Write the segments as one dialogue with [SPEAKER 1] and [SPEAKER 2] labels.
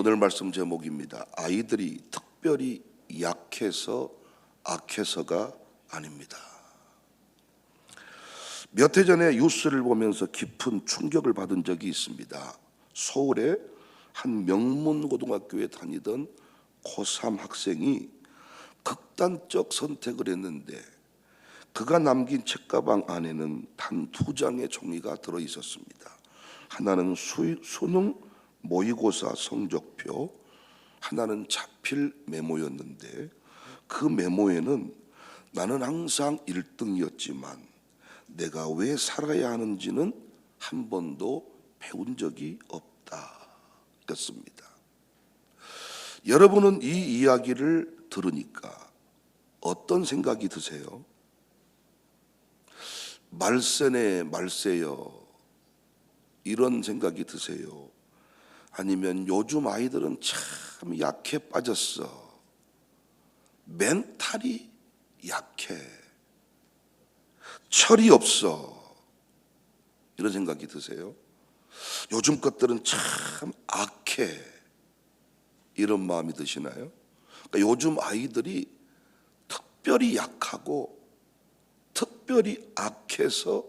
[SPEAKER 1] 오늘 말씀 제목입니다. 아이들이 특별히 약해서 악해서가 아닙니다. 몇 해 전에 뉴스를 보면서 깊은 충격을 받은 적이 있습니다. 서울의 한 명문고등학교에 다니던 고3 학생이 극단적 선택을 했는데 그가 남긴 책가방 안에는 단 2장의 종이가 들어 있었습니다. 하나는 수능 모의고사 성적표, 하나는 자필 메모였는데 그 메모에는 나는 항상 1등이었지만 내가 왜 살아야 하는지는 한 번도 배운 적이 없다 였습니다. 여러분은 이 이야기를 들으니까 어떤 생각이 드세요? 말세네 말세요 이런 생각이 드세요? 아니면 요즘 아이들은 참 약해 빠졌어, 멘탈이 약해, 철이 없어, 이런 생각이 드세요? 요즘 것들은 참 악해, 이런 마음이 드시나요? 그러니까 요즘 아이들이 특별히 약하고 특별히 악해서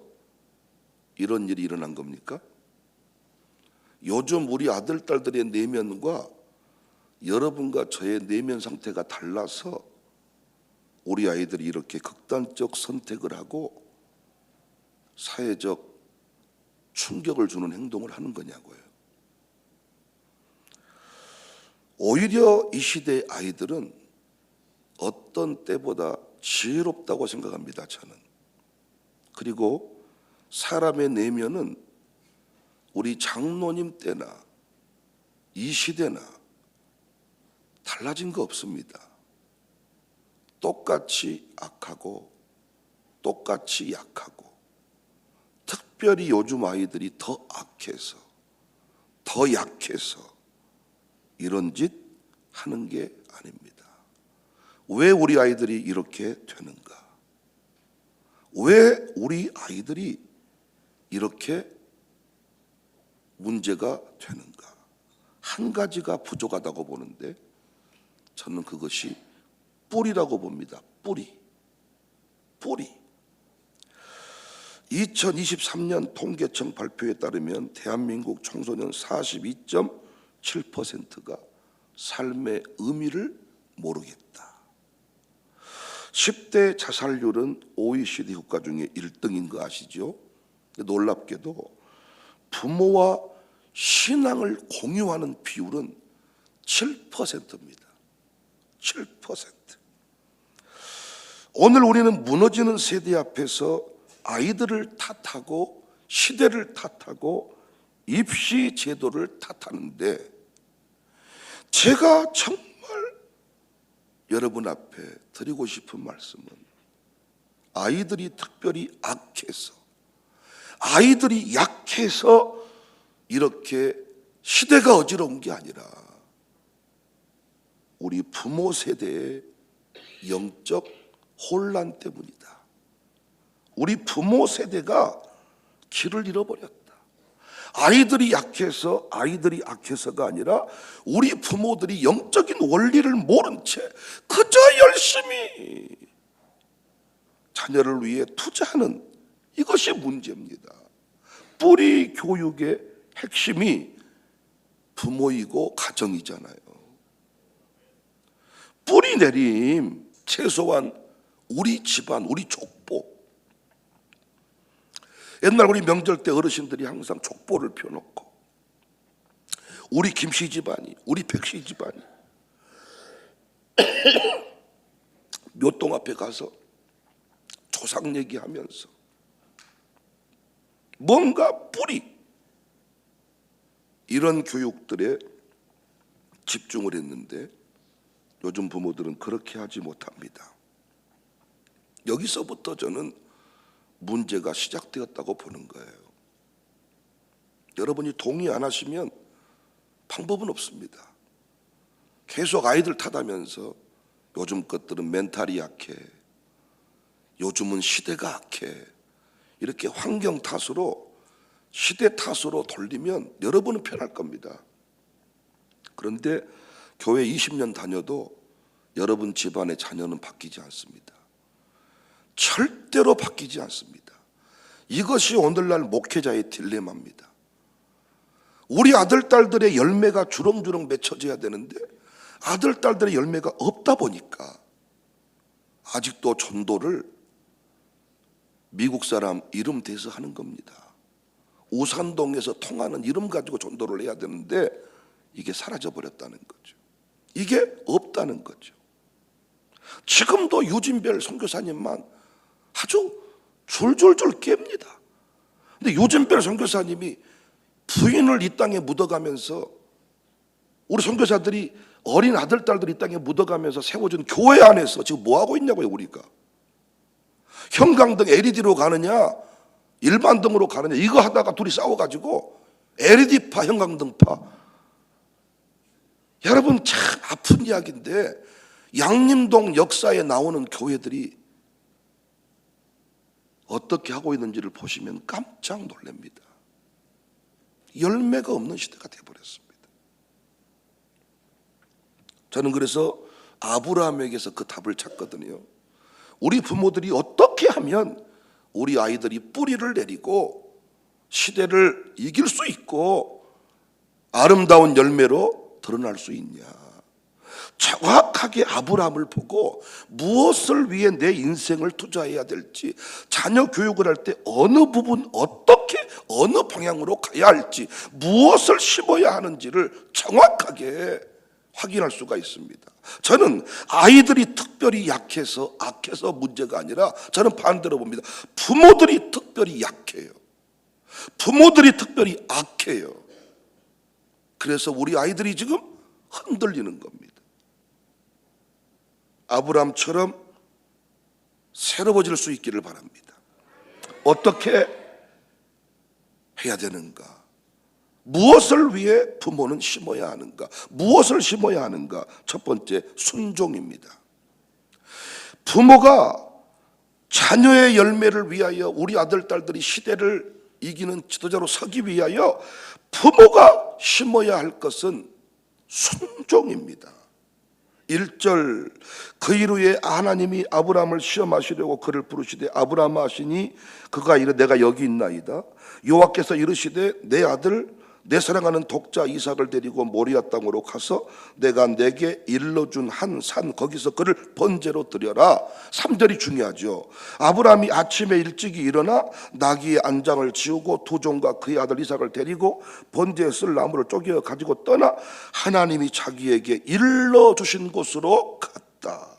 [SPEAKER 1] 이런 일이 일어난 겁니까? 요즘 우리 아들, 딸들의 내면과 여러분과 저의 내면 상태가 달라서 우리 아이들이 이렇게 극단적 선택을 하고 사회적 충격을 주는 행동을 하는 거냐고요. 오히려 이 시대의 아이들은 어떤 때보다 지혜롭다고 생각합니다, 저는. 그리고 사람의 내면은 우리 장로님 때나 이 시대나 달라진 거 없습니다. 똑같이 악하고 똑같이 약하고, 특별히 요즘 아이들이 더 악해서 더 약해서 이런 짓 하는 게 아닙니다. 왜 우리 아이들이 이렇게 되는가? 왜 우리 아이들이 이렇게 문제가 되는가? 한 가지가 부족하다고 보는데 저는 그것이 뿌리라고 봅니다. 뿌리. 2023년 통계청 발표에 따르면 대한민국 청소년 42.7%가 삶의 의미를 모르겠다. 10대 자살률은 OECD 국가 중에 1등인 거 아시죠? 놀랍게도 부모와 신앙을 공유하는 비율은 7%입니다. 7%. 오늘 우리는 무너지는 세대 앞에서 아이들을 탓하고 시대를 탓하고 입시 제도를 탓하는데, 제가 정말 여러분 앞에 드리고 싶은 말씀은 아이들이 특별히 악해서, 아이들이 약해서 이렇게 시대가 어지러운 게 아니라 우리 부모 세대의 영적 혼란 때문이다. 우리 부모 세대가 길을 잃어버렸다. 아이들이 약해서, 아이들이 악해서가 아니라 우리 부모들이 영적인 원리를 모른 채 그저 열심히 자녀를 위해 투자하는, 이것이 문제입니다. 뿌리 교육의 핵심이 부모이고 가정이잖아요. 뿌리 내림, 최소한 우리 집안, 우리 족보. 옛날 우리 명절 때 어르신들이 항상 족보를 펴놓고 우리 김씨 집안이, 우리 백씨 집안이 묘동 앞에 가서 조상 얘기하면서 뭔가 뿌리, 이런 교육들에 집중을 했는데 요즘 부모들은 그렇게 하지 못합니다. 여기서부터 저는 문제가 시작되었다고 보는 거예요. 여러분이 동의 안 하시면 방법은 없습니다. 계속 아이들 탓하면서 요즘 것들은 멘탈이 약해, 요즘은 시대가 악해, 이렇게 환경 탓으로, 시대 탓으로 돌리면 여러분은 편할 겁니다. 그런데 교회 20년 다녀도 여러분 집안의 자녀는 바뀌지 않습니다. 절대로 바뀌지 않습니다. 이것이 오늘날 목회자의 딜레마입니다. 우리 아들, 딸들의 열매가 주렁주렁 맺혀져야 되는데 아들, 딸들의 열매가 없다 보니까 아직도 전도를 미국 사람 이름 대서 하는 겁니다. 오산동에서 통하는 이름 가지고 전도를 해야 되는데 이게 사라져버렸다는 거죠. 이게 없다는 거죠. 지금도 유진별 선교사님만 아주 줄줄줄 깹니다. 근데 유진별 선교사님이 부인을 이 땅에 묻어가면서 우리 선교사들이 어린 아들, 딸들 이 땅에 묻어가면서 세워준 교회 안에서 지금 뭐 하고 있냐고요, 우리가. 형광등 LED로 가느냐 일반 등으로 가느냐 이거 하다가 둘이 싸워가지고 LED파 형광등파. 여러분 참 아픈 이야기인데 양림동 역사에 나오는 교회들이 어떻게 하고 있는지를 보시면 깜짝 놀랍니다. 열매가 없는 시대가 되어버렸습니다. 저는 그래서 아브라함에게서 그 답을 찾거든요. 우리 부모들이 어떻게 하면 우리 아이들이 뿌리를 내리고 시대를 이길 수 있고 아름다운 열매로 드러날 수 있냐. 정확하게 아브라함을 보고 무엇을 위해 내 인생을 투자해야 될지, 자녀 교육을 할 때 어느 부분 어떻게 어느 방향으로 가야 할지, 무엇을 심어야 하는지를 정확하게 확인할 수가 있습니다. 저는 아이들이 특별히 약해서 악해서 문제가 아니라 저는 반대로 봅니다. 부모들이 특별히 약해요. 부모들이 특별히 악해요. 그래서 우리 아이들이 지금 흔들리는 겁니다. 아브라함처럼 새로워질 수 있기를 바랍니다. 어떻게 해야 되는가? 무엇을 위해 부모는 심어야 하는가? 무엇을 심어야 하는가? 첫 번째, 순종입니다. 부모가 자녀의 열매를 위하여 우리 아들, 딸들이 시대를 이기는 지도자로 서기 위하여 부모가 심어야 할 것은 순종입니다. 1절, 그 이후에 하나님이 아브라함을 시험하시려고 그를 부르시되 아브라함아 하시니 그가 이르 내가 여기 있나이다. 여호와께서 이르시되 내 아들 내 사랑하는 독자 이삭을 데리고 모리아 땅으로 가서 내가 내게 일러준 한 산 거기서 그를 번제로 드려라. 3절이 중요하죠. 아브라함이 아침에 일찍이 일어나 나귀의 안장을 지우고 두 종과 그의 아들 이삭을 데리고 번제에 쓸 나무를 쪼개어 가지고 떠나 하나님이 자기에게 일러주신 곳으로 갔다.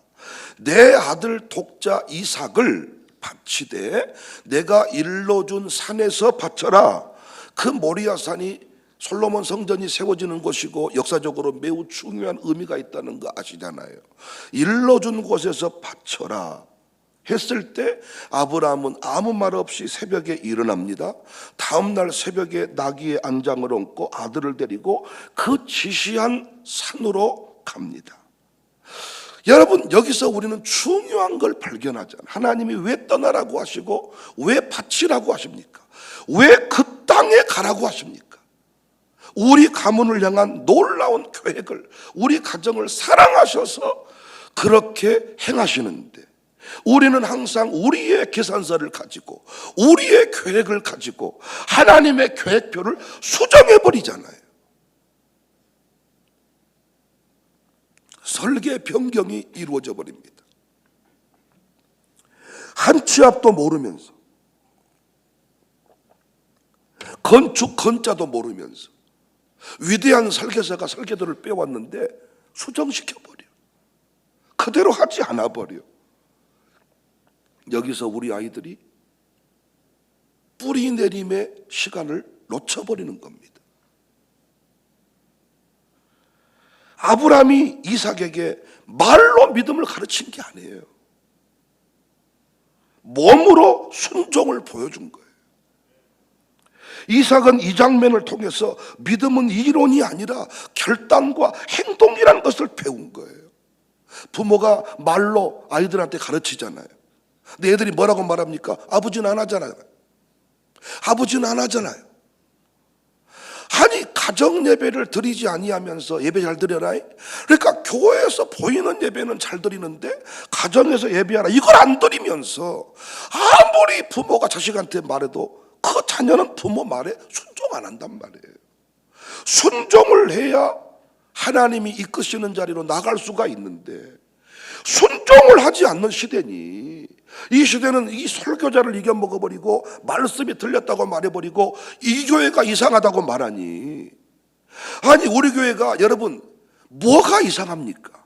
[SPEAKER 1] 내 아들 독자 이삭을 바치되 내가 일러준 산에서 바쳐라. 그 모리아 산이 솔로몬 성전이 세워지는 곳이고 역사적으로 매우 중요한 의미가 있다는 거 아시잖아요. 일러준 곳에서 바쳐라 했을 때 아브라함은 아무 말 없이 새벽에 일어납니다. 다음 날 새벽에 나귀의 안장을 얹고 아들을 데리고 그 지시한 산으로 갑니다. 여러분, 여기서 우리는 중요한 걸 발견하잖아요. 하나님이 왜 떠나라고 하시고 왜 바치라고 하십니까? 왜 그 땅에 가라고 하십니까? 우리 가문을 향한 놀라운 계획을, 우리 가정을 사랑하셔서 그렇게 행하시는데 우리는 항상 우리의 계산서를 가지고 우리의 계획을 가지고 하나님의 계획표를 수정해버리잖아요. 설계 변경이 이루어져 버립니다. 한 치 앞도 모르면서, 건축 건자도 모르면서 위대한 설계사가 설계도를 빼왔는데 수정시켜버려. 그대로 하지 않아버려. 여기서 우리 아이들이 뿌리 내림의 시간을 놓쳐버리는 겁니다. 아브라함이 이삭에게 말로 믿음을 가르친 게 아니에요. 몸으로 순종을 보여준 거예요. 이삭은 이 장면을 통해서 믿음은 이론이 아니라 결단과 행동이라는 것을 배운 거예요. 부모가 말로 아이들한테 가르치잖아요. 근데 애들이 뭐라고 말합니까? 아버지는 안 하잖아요. 아버지는 안 하잖아요. 아니, 가정 예배를 드리지 아니하면서 예배 잘 드려라. 그러니까 교회에서 보이는 예배는 잘 드리는데 가정에서 예배하라 이걸 안 드리면서 아무리 부모가 자식한테 말해도 그 자녀는 부모 말에 순종 안 한단 말이에요. 순종을 해야 하나님이 이끄시는 자리로 나갈 수가 있는데 순종을 하지 않는 시대니, 이 시대는 이 설교자를 이겨먹어버리고 말씀이 들렸다고 말해버리고 이 교회가 이상하다고 말하니, 아니 우리 교회가 여러분 뭐가 이상합니까?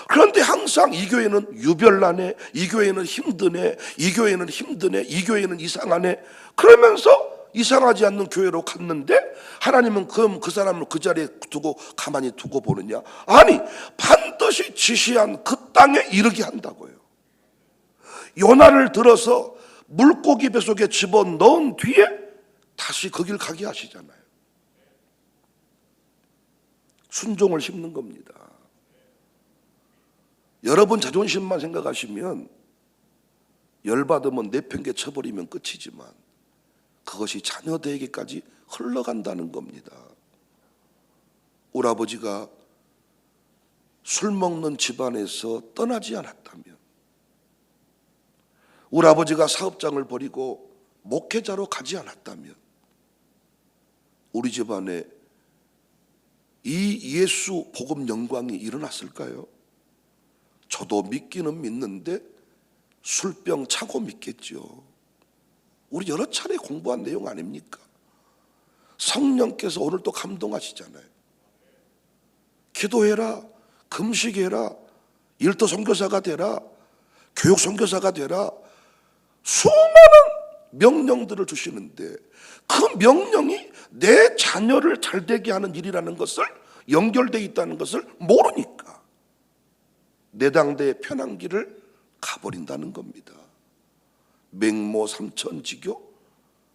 [SPEAKER 1] 그런데 항상 이 교회는 유별나네, 이 교회는 힘드네, 이 교회는 힘드네, 이 교회는 이상하네, 그러면서 이상하지 않는 교회로 갔는데 하나님은 그럼 그 사람을 그 자리에 두고 가만히 두고 보느냐? 아니, 반드시 지시한 그 땅에 이르게 한다고요. 요나를 들어서 물고기 뱃속에 집어넣은 뒤에 다시 그 길 가게 하시잖아요. 순종을 심는 겁니다. 여러분 자존심만 생각하시면 열받으면 내팽개 쳐버리면 끝이지만 그것이 자녀들에게까지 흘러간다는 겁니다. 우리 아버지가 술 먹는 집안에서 떠나지 않았다면, 우리 아버지가 사업장을 버리고 목회자로 가지 않았다면 우리 집안에 이 예수 복음 영광이 일어났을까요? 저도 믿기는 믿는데 술병 차고 믿겠죠. 우리 여러 차례 공부한 내용 아닙니까? 성령께서 오늘 또 감동하시잖아요. 기도해라, 금식해라, 일터 선교사가 되라, 교육 선교사가 되라, 수많은 명령들을 주시는데 그 명령이 내 자녀를 잘되게 하는 일이라는 것을, 연결되어 있다는 것을 모르니까 내당대의 편한 길을 가버린다는 겁니다. 맹모 삼천지교,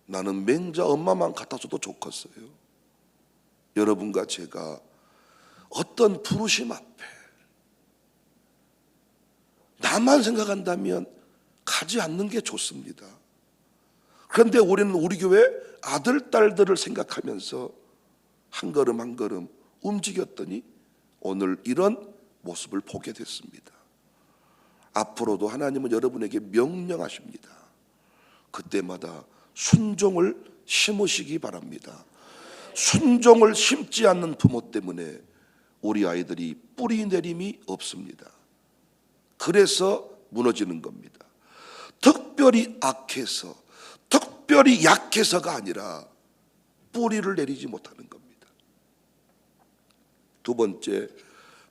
[SPEAKER 1] 나는 맹자 엄마만 같아서도 좋겠어요. 여러분과 제가 어떤 부르심 앞에 나만 생각한다면 가지 않는 게 좋습니다. 그런데 우리는 우리 교회 아들, 딸들을 생각하면서 한 걸음 한 걸음 움직였더니 오늘 이런 모습을 보게 됐습니다. 앞으로도 하나님은 여러분에게 명령하십니다. 그때마다 순종을 심으시기 바랍니다. 순종을 심지 않는 부모 때문에 우리 아이들이 뿌리 내림이 없습니다. 그래서 무너지는 겁니다. 특별히 악해서, 특별히 약해서가 아니라 뿌리를 내리지 못하는 겁니다. 두 번째,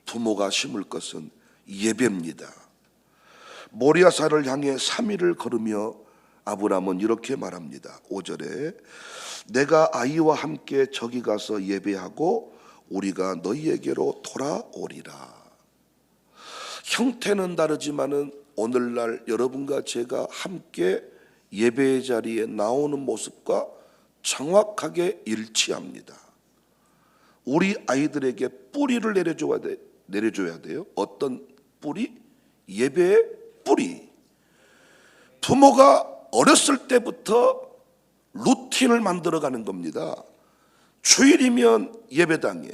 [SPEAKER 1] 부모가 심을 것은 예배입니다. 모리아산을 향해 3일을 걸으며 아브라함은 이렇게 말합니다. 5절에 내가 아이와 함께 저기 가서 예배하고 우리가 너희에게로 돌아오리라. 형태는 다르지만은 오늘날 여러분과 제가 함께 예배의 자리에 나오는 모습과 정확하게 일치합니다. 우리 아이들에게 뿌리를 내려줘야 돼요. 어떤 뿌리? 예배의 뿌리. 부모가 어렸을 때부터 루틴을 만들어가는 겁니다. 주일이면 예배당에,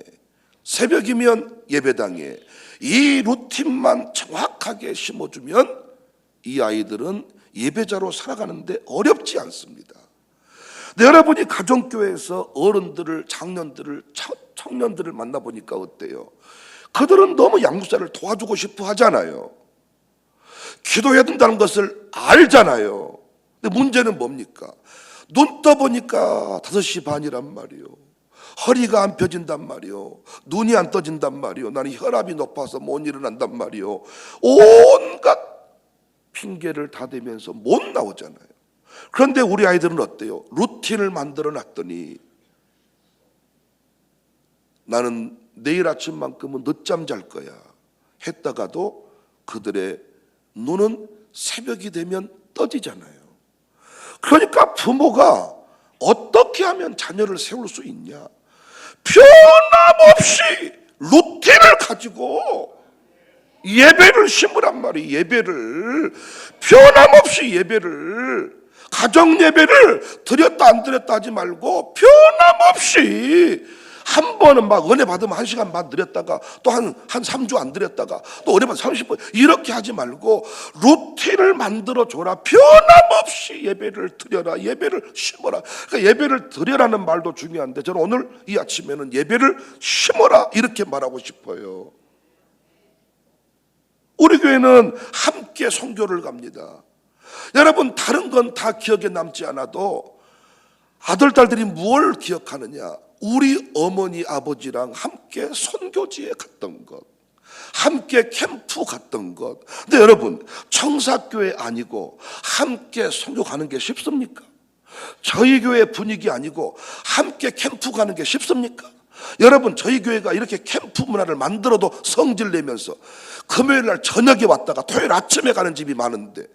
[SPEAKER 1] 새벽이면 예배당에, 이 루틴만 정확하게 심어주면 이 아이들은 예배자로 살아가는데 어렵지 않습니다. 근데 여러분이 가정교회에서 어른들을, 장년들을, 청년들을 만나보니까 어때요? 그들은 너무 양육자를 도와주고 싶어 하잖아요. 기도해야 된다는 것을 알잖아요. 근데 문제는 뭡니까? 눈 떠보니까 5시 반이란 말이요. 허리가 안 펴진단 말이요. 눈이 안 떠진단 말이요. 나는 혈압이 높아서 못 일어난단 말이요. 온갖 핑계를 다 대면서 못 나오잖아요. 그런데 우리 아이들은 어때요? 루틴을 만들어 놨더니 나는 내일 아침만큼은 늦잠 잘 거야 했다가도 그들의 눈은 새벽이 되면 떠지잖아요. 그러니까 부모가 어떻게 하면 자녀를 세울 수 있냐? 변함없이 루틴을 가지고 예배를 심으란 말이에요. 예배를, 변함없이 예배를. 가정 예배를 드렸다 안 드렸다 하지 말고 변함없이 한 번은 막 은혜 받으면 1시간 반 드렸다가 또 한 3주 안 드렸다가 또 은혜 받으면 30분 이렇게 하지 말고 루틴을 만들어 줘라. 변함없이 예배를 드려라. 예배를 심어라. 그러니까 예배를 드려라는 말도 중요한데 저는 오늘 이 아침에는 예배를 심어라 이렇게 말하고 싶어요. 우리 교회는 함께 선교를 갑니다. 여러분 다른 건 다 기억에 남지 않아도 아들 딸들이 뭘 기억하느냐? 우리 어머니 아버지랑 함께 선교지에 갔던 것, 함께 캠프 갔던 것. 근데 여러분 청사교회 아니고 함께 선교 가는 게 쉽습니까? 저희 교회 분위기 아니고 함께 캠프 가는 게 쉽습니까? 여러분 저희 교회가 이렇게 캠프 문화를 만들어도 성질 내면서 금요일 날 저녁에 왔다가 토요일 아침에 가는 집이 많은데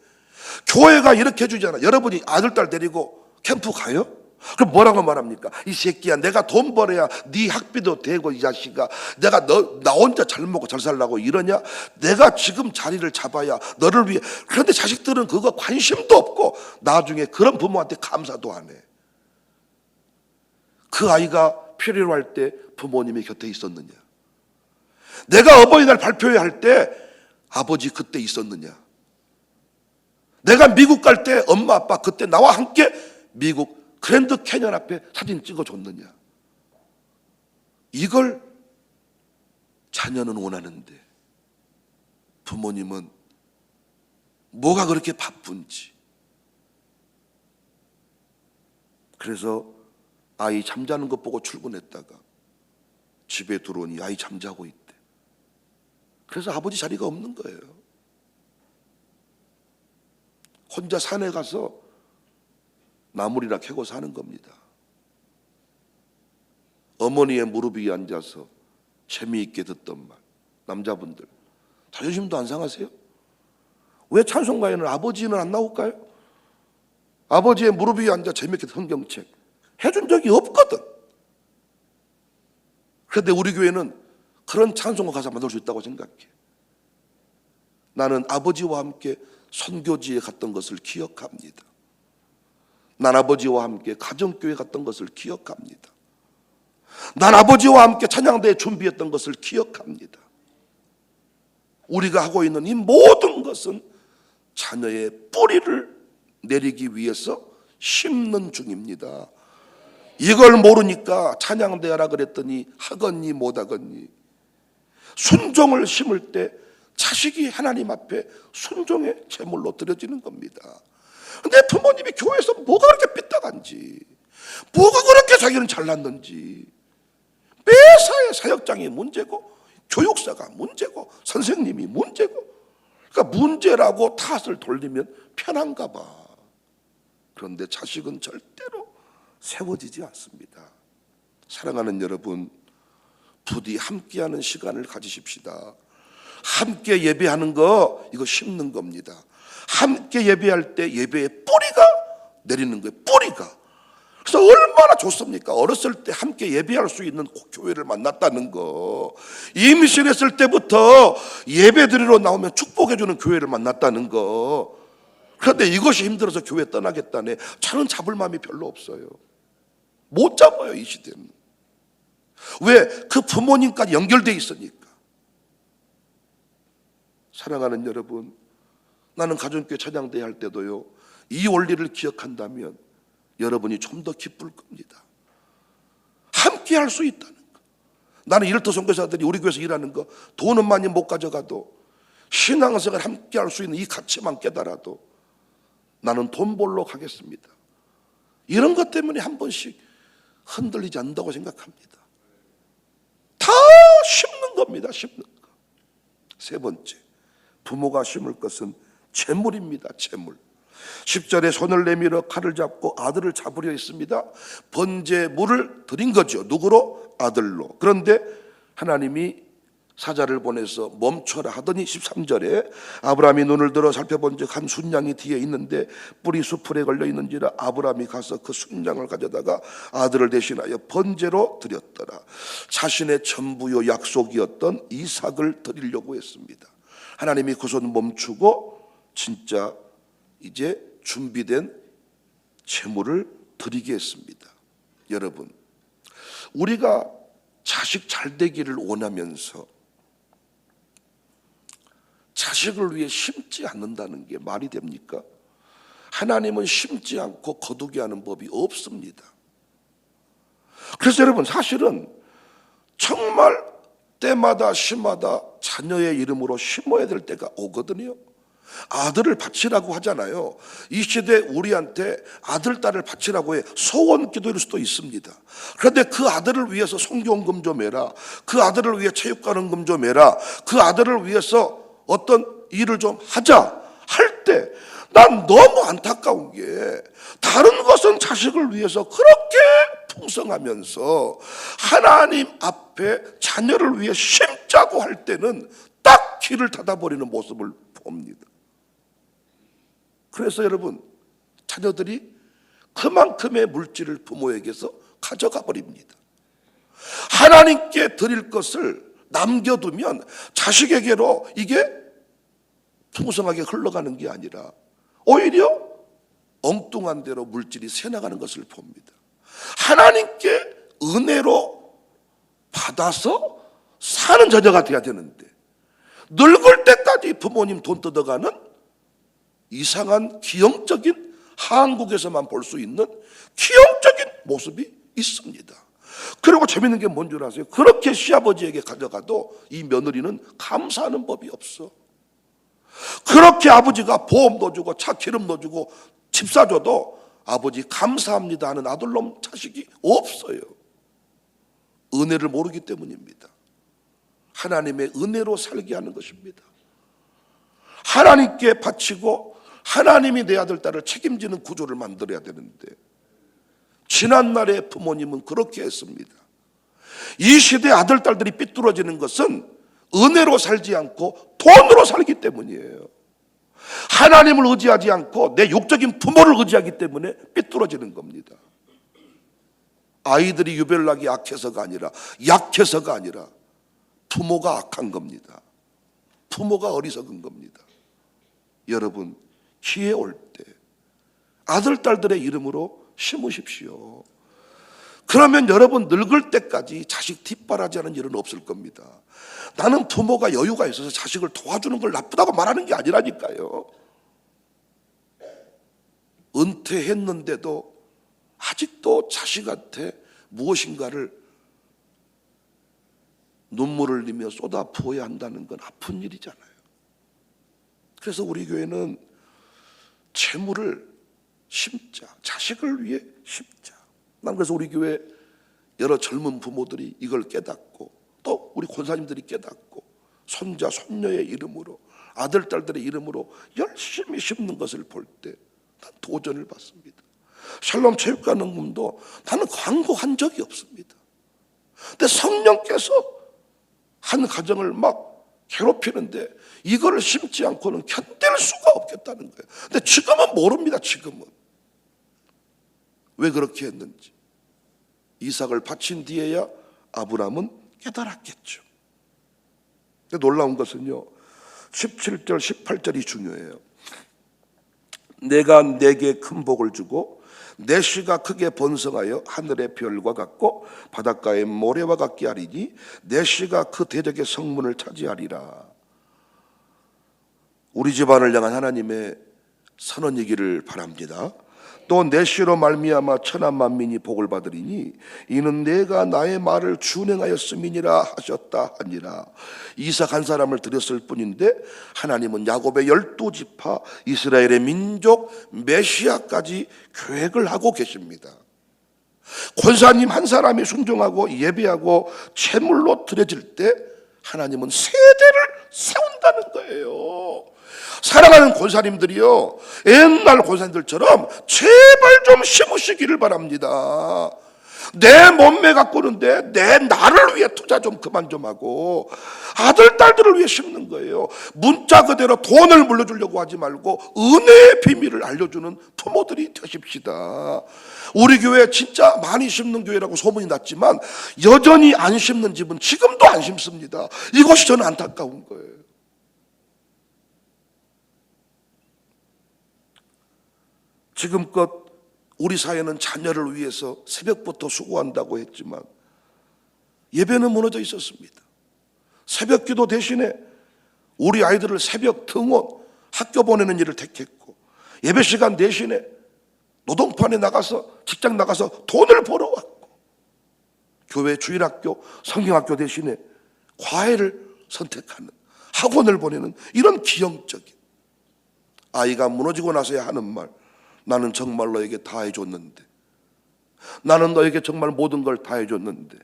[SPEAKER 1] 교회가 이렇게 해주잖아. 여러분이 아들 딸 데리고 캠프 가요? 그럼 뭐라고 말합니까? 이 새끼야 내가 돈 벌어야 네 학비도 되고 이 자식아 내가 나 혼자 잘 먹고 잘 살라고 이러냐? 내가 지금 자리를 잡아야 너를 위해. 그런데 자식들은 그거 관심도 없고 나중에 그런 부모한테 감사도 안 해. 그 아이가 필요로 할 때 부모님이 곁에 있었느냐? 내가 어버이날 발표회 할 때 아버지 그때 있었느냐? 내가 미국 갈 때 엄마 아빠 그때 나와 함께 미국 그랜드 캐년 앞에 사진 찍어줬느냐? 이걸 자녀는 원하는데 부모님은 뭐가 그렇게 바쁜지. 그래서 아이 잠자는 것 보고 출근했다가 집에 들어오니 아이 잠자고 있대. 그래서 아버지 자리가 없는 거예요. 혼자 산에 가서 나물이나 캐고 사는 겁니다. 어머니의 무릎 위에 앉아서 재미있게 듣던 말. 남자분들 자존심도 안 상하세요? 왜 찬송가에는 아버지는 안 나올까요? 아버지의 무릎 위에 앉아 재미있게 성경책 해준 적이 없거든. 그런데 우리 교회는 그런 찬송가 가사 만들 수 있다고 생각해. 나는 아버지와 함께 선교지에 갔던 것을 기억합니다. 난 아버지와 함께 가정교회 갔던 것을 기억합니다. 난 아버지와 함께 찬양대회 준비했던 것을 기억합니다. 우리가 하고 있는 이 모든 것은 자녀의 뿌리를 내리기 위해서 심는 중입니다. 이걸 모르니까 찬양대 하라 그랬더니 하겠니 못하겠니. 순종을 심을 때 자식이 하나님 앞에 순종의 제물로 드려지는 겁니다. 근데 부모님이 교회에서 뭐가 그렇게 삐딱한지, 뭐가 그렇게 자기는 잘났는지, 매사에 사역장이 문제고 교육사가 문제고 선생님이 문제고, 그러니까 문제라고 탓을 돌리면 편한가 봐. 그런데 자식은 절대로 세워지지 않습니다. 사랑하는 여러분, 부디 함께하는 시간을 가지십시다. 함께 예배하는 거 이거 심는 겁니다. 함께 예배할 때 예배의 뿌리가 내리는 거예요. 뿌리가. 그래서 얼마나 좋습니까? 어렸을 때 함께 예배할 수 있는 교회를 만났다는 거. 임신했을 때부터 예배드리러 나오면 축복해주는 교회를 만났다는 거. 그런데 이것이 힘들어서 교회 떠나겠다네. 저는 잡을 마음이 별로 없어요. 못 잡아요, 이 시대는. 왜? 그 부모님까지 연결돼 있으니까. 사랑하는 여러분, 나는 가정교회 찬양대회 할 때도요, 이 원리를 기억한다면 여러분이 좀 더 기쁠 겁니다. 함께 할 수 있다는 거. 나는 이럴터 선교사들이 우리 교회에서 일하는 거 돈은 많이 못 가져가도 신앙생활 함께 할 수 있는 이 가치만 깨달아도 나는 돈 벌러 가겠습니다. 이런 것 때문에 한 번씩 흔들리지 않는다고 생각합니다. 다 심는 겁니다. 심는 거. 세 번째, 부모가 심을 것은 재물입니다. 재물. 10절에 손을 내밀어 칼을 잡고 아들을 잡으려 했습니다. 번제물을 드린 거죠. 누구로? 아들로. 그런데 하나님이 사자를 보내서 멈춰라 하더니 13절에 아브라함이 눈을 들어 살펴본즉 한 순양이 뒤에 있는데 뿔이 수풀에 걸려 있는지라 아브라함이 가서 그 순양을 가져다가 아들을 대신하여 번제로 드렸더라. 자신의 전부요 약속이었던 이삭을 드리려고 했습니다. 하나님이 그 손 멈추고 진짜 이제 준비된 제물을 드리게 했습니다. 여러분, 우리가 자식 잘 되기를 원하면서 자식을 위해 심지 않는다는 게 말이 됩니까? 하나님은 심지 않고 거두게 하는 법이 없습니다. 그래서 여러분, 사실은 정말 때마다 시마다 자녀의 이름으로 심어야 될 때가 오거든요. 아들을 바치라고 하잖아요. 이 시대 우리한테 아들, 딸을 바치라고 해 소원 기도일 수도 있습니다. 그런데 그 아들을 위해서 성경금 좀 해라, 그 아들을 위해 체육관원금 좀 해라, 그 아들을 위해서 어떤 일을 좀 하자 할 때 난 너무 안타까운 게, 다른 것은 자식을 위해서 그렇게 풍성하면서 하나님 앞에 자녀를 위해 심자고 할 때는 딱 길을 닫아버리는 모습을 봅니다. 그래서 여러분, 자녀들이 그만큼의 물질을 부모에게서 가져가 버립니다. 하나님께 드릴 것을 남겨두면 자식에게로 이게 풍성하게 흘러가는 게 아니라 오히려 엉뚱한 대로 물질이 새나가는 것을 봅니다. 하나님께 은혜로 받아서 사는 자녀가 돼야 되는데, 늙을 때까지 부모님 돈 뜯어가는 이상한 기형적인, 한국에서만 볼 수 있는 기형적인 모습이 있습니다. 그리고 재밌는 게 뭔 줄 아세요? 그렇게 시아버지에게 가져가도 이 며느리는 감사하는 법이 없어. 그렇게 아버지가 보험 넣어주고 차 기름 넣어주고 집 사줘도 아버지 감사합니다 하는 아들놈 자식이 없어요. 은혜를 모르기 때문입니다. 하나님의 은혜로 살게 하는 것입니다. 하나님께 바치고 하나님이 내 아들, 딸을 책임지는 구조를 만들어야 되는데, 지난날의 부모님은 그렇게 했습니다. 이 시대 아들, 딸들이 삐뚤어지는 것은 은혜로 살지 않고 돈으로 살기 때문이에요. 하나님을 의지하지 않고 내 육적인 부모를 의지하기 때문에 삐뚤어지는 겁니다. 아이들이 유별나게 약해서가 아니라 부모가 악한 겁니다. 부모가 어리석은 겁니다. 여러분, 기회 올 때 아들, 딸들의 이름으로 심으십시오. 그러면 여러분 늙을 때까지 자식 뒷바라지하는 일은 없을 겁니다. 나는 부모가 여유가 있어서 자식을 도와주는 걸 나쁘다고 말하는 게 아니라니까요. 은퇴했는데도 아직도 자식한테 무엇인가를 눈물을 흘리며 쏟아 부어야 한다는 건 아픈 일이잖아요. 그래서 우리 교회는 재물을 심자, 자식을 위해 심자. 난 그래서 우리 교회 여러 젊은 부모들이 이걸 깨닫고, 또 우리 권사님들이 깨닫고, 손자 손녀의 이름으로, 아들 딸들의 이름으로 열심히 심는 것을 볼 때 난 도전을 받습니다. 샬롬 체육관원금도 나는 광고한 적이 없습니다. 근데 성령께서 한 가정을 막 괴롭히는데 이거를 심지 않고는 견딜 수가 없겠다는 거예요. 근데 지금은 모릅니다. 지금은 왜 그렇게 했는지. 이삭을 바친 뒤에야 아브라함은 깨달았겠죠. 근데 놀라운 것은요, 17절 18절이 중요해요. 내가 내게 큰 복을 주고 내 씨가 크게 번성하여 하늘의 별과 같고 바닷가의 모래와 같게 하리니 내 씨가 그 대적의 성문을 차지하리라. 우리 집안을 향한 하나님의 선언이기를 바랍니다. 또 내 씨로 말미암아 천하 만민이 복을 받으리니 이는 내가 나의 말을 준행하였음이니라 하셨다 하니라. 이삭 한 사람을 드렸을 뿐인데 하나님은 야곱의 12지파 이스라엘의 민족 메시아까지 계획을 하고 계십니다. 권사님 한 사람이 순종하고 예배하고 제물로 드려질 때 하나님은 세대를 세운다는 거예요. 사랑하는 권사님들이요, 옛날 권사님들처럼 제발 좀 심으시기를 바랍니다. 내 몸매 가꾸는데 내 나를 위해 투자 좀 그만 좀 하고 아들 딸들을 위해 심는 거예요. 문자 그대로 돈을 물려주려고 하지 말고 은혜의 비밀을 알려주는 부모들이 되십시다. 우리 교회 진짜 많이 심는 교회라고 소문이 났지만 여전히 안 심는 집은 지금도 안 심습니다. 이것이 저는 안타까운 거예요. 지금껏 우리 사회는 자녀를 위해서 새벽부터 수고한다고 했지만 예배는 무너져 있었습니다. 새벽 기도 대신에 우리 아이들을 새벽 등원, 학교 보내는 일을 택했고, 예배 시간 대신에 노동판에 나가서, 직장 나가서 돈을 벌어왔고, 교회 주일학교, 성경학교 대신에 과외를 선택하는, 학원을 보내는 이런 기형적인, 아이가 무너지고 나서야 하는 말, 나는 정말 너에게 다 해줬는데, 나는 너에게 정말 모든 걸 다 해줬는데,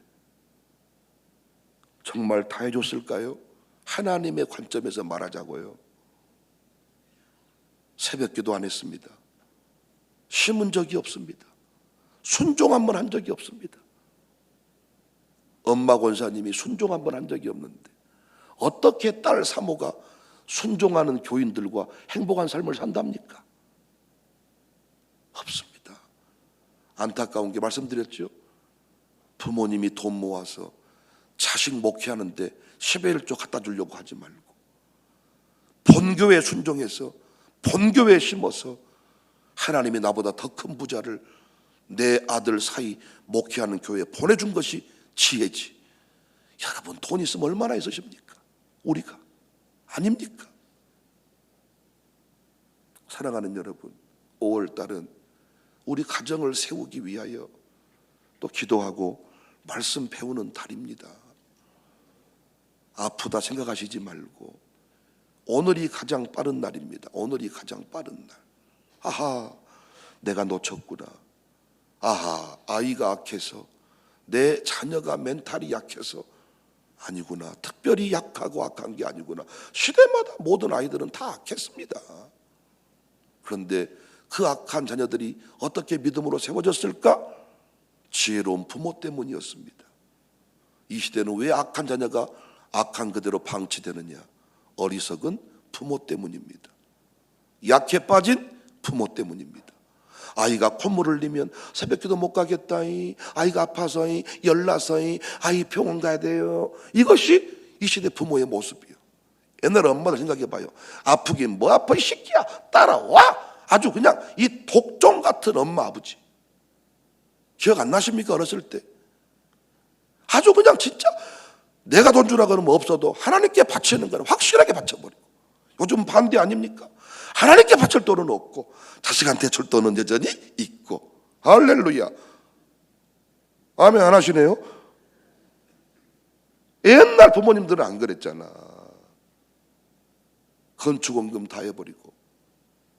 [SPEAKER 1] 정말 다 해줬을까요? 하나님의 관점에서 말하자고요. 새벽 기도 안 했습니다. 심은 적이 없습니다. 순종 한 번 한 적이 없습니다. 엄마 권사님이 순종 한 번 한 적이 없는데 어떻게 딸 사모가 순종하는 교인들과 행복한 삶을 산답니까? 없습니다. 안타까운 게 말씀드렸죠. 부모님이 돈 모아서 자식 목회하는데 10의 1조 갖다 주려고 하지 말고 본교회에 순종해서 본교회에 심어서 하나님이 나보다 더 큰 부자를 내 아들 사이 목회하는 교회에 보내준 것이 지혜지. 여러분, 돈 있으면 얼마나 있으십니까? 우리가 아닙니까? 사랑하는 여러분, 5월달은 우리 가정을 세우기 위하여 또 기도하고 말씀 배우는 달입니다. 아프다 생각하시지 말고 오늘이 가장 빠른 날입니다. 오늘이 가장 빠른 날. 아하, 내가 놓쳤구나. 아하, 아이가 악해서, 내 자녀가 멘탈이 약해서. 아니구나. 특별히 약하고 악한 게 아니구나. 시대마다 모든 아이들은 다 악했습니다. 그런데 그 악한 자녀들이 어떻게 믿음으로 세워졌을까? 지혜로운 부모 때문이었습니다. 이 시대는 왜 악한 자녀가 악한 그대로 방치되느냐? 어리석은 부모 때문입니다. 약해 빠진 부모 때문입니다. 아이가 콧물 흘리면 새벽기도 못 가겠다이, 아이가 아파서이, 열나서이, 아이 병원 가야 돼요. 이것이 이 시대 부모의 모습이에요. 옛날 엄마들 생각해 봐요. 아프긴 뭐 아파 이 새끼야, 따라와. 아주 그냥 이 독종 같은 엄마 아버지. 기억 안 나십니까? 어렸을 때 아주 그냥 진짜 내가 돈 주라 그러면 없어도 하나님께 바치는 거는 확실하게 바쳐버리고, 요즘 반대 아닙니까? 하나님께 바칠 돈은 없고 자식한테 줄 돈은 여전히 있고. 할렐루야. 아멘 안 하시네요. 옛날 부모님들은 안 그랬잖아. 건축원금 다 해버리고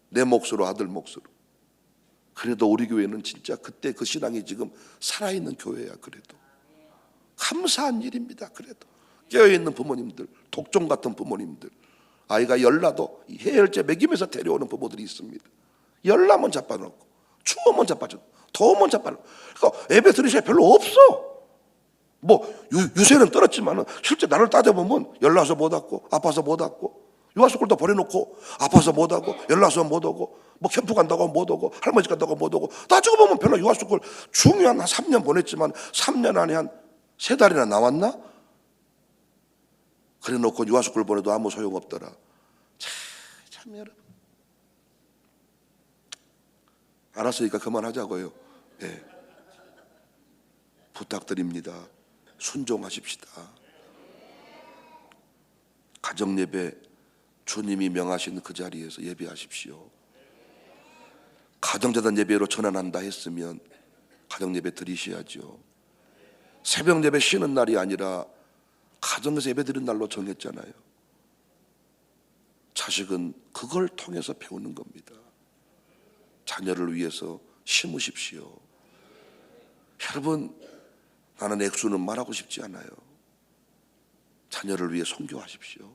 [SPEAKER 1] 내 몫으로, 아들 몫으로. 그래도 우리 교회는 진짜 그때 그 신앙이 지금 살아있는 교회야. 그래도 감사한 일입니다. 그래도 깨어있는 부모님들, 독종 같은 부모님들, 아이가 열나도 해열제 먹이면서 데려오는 부모들이 있습니다. 열나면 자빠놓고, 추우면 자빠져, 더우면 자빠놓고. 그러니까 예배 드릴 시간이 별로 없어. 뭐 유세는 떨었지만 실제 나를 따져보면 열나서 못 왔고, 아파서 못 왔고, 유아스쿨도 보내놓고 아파서 못 하고, 열나서 못 오고, 뭐 캠프 간다고 하면 못 오고, 할머니 집 간다고 못 오고. 따지고 보면 별로 유아스쿨 중요한 한 3년 보냈지만 3년 안에 한 3달이나 나왔나? 그래 놓고 유아스쿨 보내도 아무 소용없더라. 참 여러분, 알았으니까 그만하자고요. 네. 부탁드립니다. 순종하십시다. 가정예배 주님이 명하신 그 자리에서 예배하십시오. 가정재단 예배로 전환한다 했으면 가정예배 드리셔야죠. 새벽 예배 쉬는 날이 아니라 가정에서 예배 드리는 날로 정했잖아요. 자식은 그걸 통해서 배우는 겁니다. 자녀를 위해서 심으십시오. 여러분, 나는 액수는 말하고 싶지 않아요. 자녀를 위해 선교하십시오.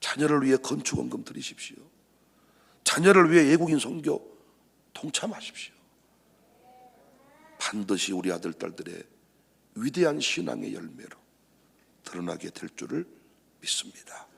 [SPEAKER 1] 자녀를 위해 건축원금 드리십시오. 자녀를 위해 외국인 선교 동참하십시오. 반드시 우리 아들, 딸들의 위대한 신앙의 열매로 드러나게 될 줄을 믿습니다.